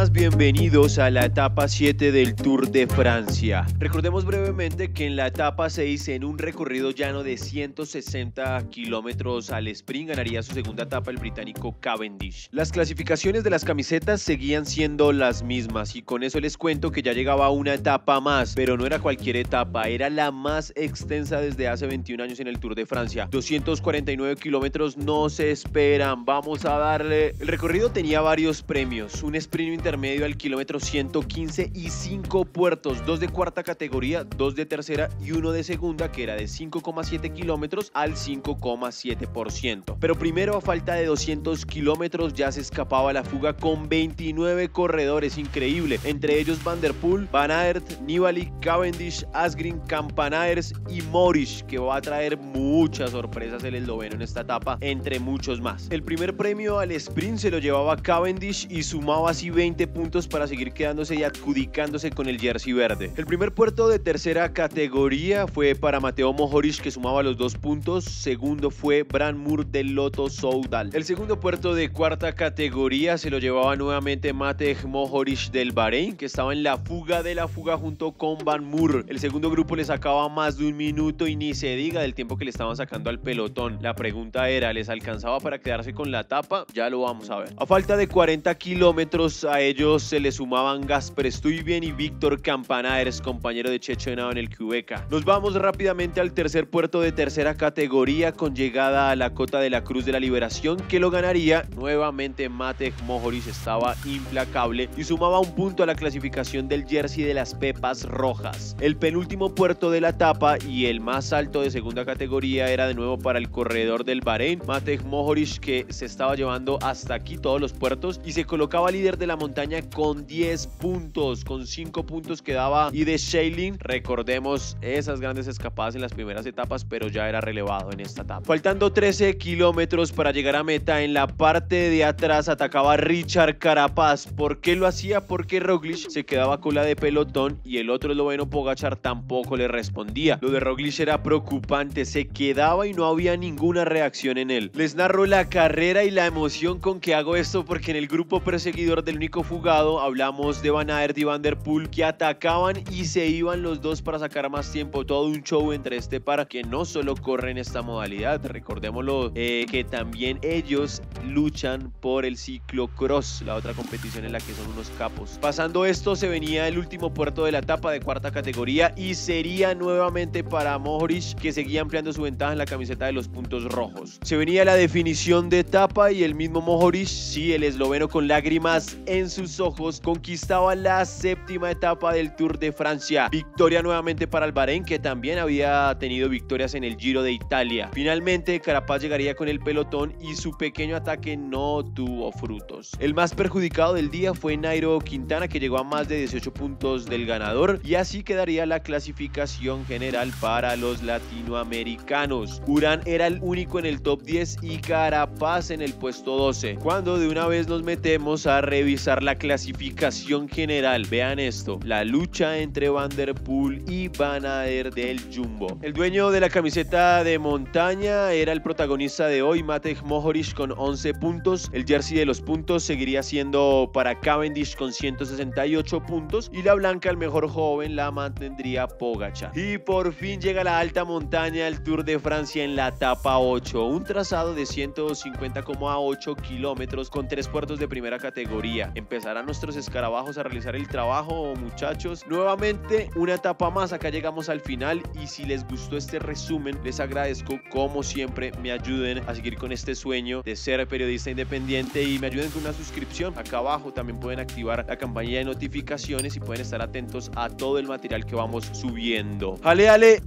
más, bienvenidos a la etapa 7 del Tour de Francia. Recordemos brevemente que en la etapa 6, en un recorrido llano de 160 kilómetros al sprint, ganaría su segunda etapa el británico Cavendish. Las clasificaciones de las camisetas seguían siendo las mismas y con eso les cuento que ya llegaba una etapa más, pero no era cualquier etapa, era la más extensa desde hace 21 años en el Tour de Francia. 249 kilómetros no se esperan, vamos a darle. El recorrido tenía varios premios, un sprint intermedio al kilómetro 115 y 5 puertos, 2 de cuarta categoría, 2 de tercera y 1 de segunda, que era de 5,7 kilómetros al 5,7%. Pero primero, a falta de 200 kilómetros, ya se escapaba la fuga con 29 corredores, increíble, entre ellos Van der Poel, Van Aert, Nibali, Cavendish, Asgreen, Campanaers y Morish, que va a traer muchas sorpresas el esloveno en esta etapa, entre muchos más. El primer premio al sprint se lo llevaba Cavendish y sumaba así 20 puntos para seguir quedándose y adjudicándose con el jersey verde. El primer puerto de tercera categoría fue para Mateo Mohoric, que sumaba los 2 puntos. Segundo fue Bram Moor del Lotto Soudal. El segundo puerto de cuarta categoría se lo llevaba nuevamente Matej Mohoric del Bahrein, que estaba en la fuga de la fuga junto con Van Moor. El segundo grupo le sacaba más de un minuto y ni se diga del tiempo que le estaban sacando al pelotón. La pregunta era, ¿les alcanzaba para quedarse con la etapa? Ya lo vamos a ver. A falta de 40 kilómetros, a ellos se le sumaban Gasper Stuyven y Víctor Campanaers, compañero de Checho Henao en el Quebeca. Nos vamos rápidamente al tercer puerto de tercera categoría, con llegada a la cota de la Cruz de la Liberación, que lo ganaría nuevamente Matej Mohoric. Estaba implacable y sumaba un punto a la clasificación del jersey de las Pepas Rojas. El penúltimo puerto de la etapa y el más alto de segunda categoría era de nuevo para el corredor del Bahrein, Matej Mohoric, que se estaba llevando hasta aquí todos los puertos y se colocaba líder de la montaña con 10 puntos, con 5 puntos quedaba Ide Scheidling. Recordemos esas grandes escapadas en las primeras etapas, pero ya era relevado en esta etapa. Faltando 13 kilómetros para llegar a meta, en la parte de atrás atacaba Richard Carapaz. ¿Por qué lo hacía? Porque Roglic se quedaba cola de pelotón y el otro esloveno Pogačar tampoco le respondía. Lo de Roglic era preocupante, se quedaba y no había ninguna reacción en él. Les narro la carrera y la emoción con que hago esto, porque en el grupo perseguidor del único fugado hablamos de Van Aert y Van der Poel, que atacaban y se iban los dos para sacar más tiempo. Todo un show entre este par que no solo corre en esta modalidad, recordémoslo, que también ellos luchan por el ciclocross, la otra competición en la que son unos capos. Pasando esto, se venía el último puerto de la etapa de cuarta categoría y sería nuevamente para Mohoric, que seguía ampliando su ventaja en la camiseta de los puntos rojos. Se venía la definición de etapa y el mismo Mohoric, sí, el esloveno con lágrimas en sus ojos, conquistaba la séptima etapa del Tour de Francia. Victoria nuevamente para el Bahrein, que también había tenido victorias en el Giro de Italia. Finalmente, Carapaz llegaría con el pelotón y su pequeño ataque no tuvo frutos. El más perjudicado del día fue Nairo Quintana, que llegó a más de 18 puntos del ganador, y así quedaría la clasificación general para los latinoamericanos. Urán era el único en el top 10 y Carapaz en el puesto 12. Cuando de una vez nos metemos a revisar la clasificación general, vean esto: la lucha entre Van der Poel y Van Aert del Jumbo. El dueño de la camiseta de montaña era el protagonista de hoy, Matej Mohoric, con 11 puntos. El jersey de los puntos seguiría siendo para Cavendish con 168 puntos y la blanca, el mejor joven, la mantendría Pogačar. Y por fin llega la alta montaña, el Tour de Francia, en la etapa 8, un trazado de 150,8 kilómetros con 3 puertos de primera categoría. ¿Empezarán nuestros escarabajos a realizar el trabajo, muchachos? Nuevamente una etapa más, acá llegamos al final, y si les gustó este resumen, les agradezco como siempre me ayuden a seguir con este sueño de ser periodista independiente y me ayuden con una suscripción. Acá abajo también pueden activar la campanilla de notificaciones y pueden estar atentos a todo el material que vamos subiendo. ¡Ale, ale!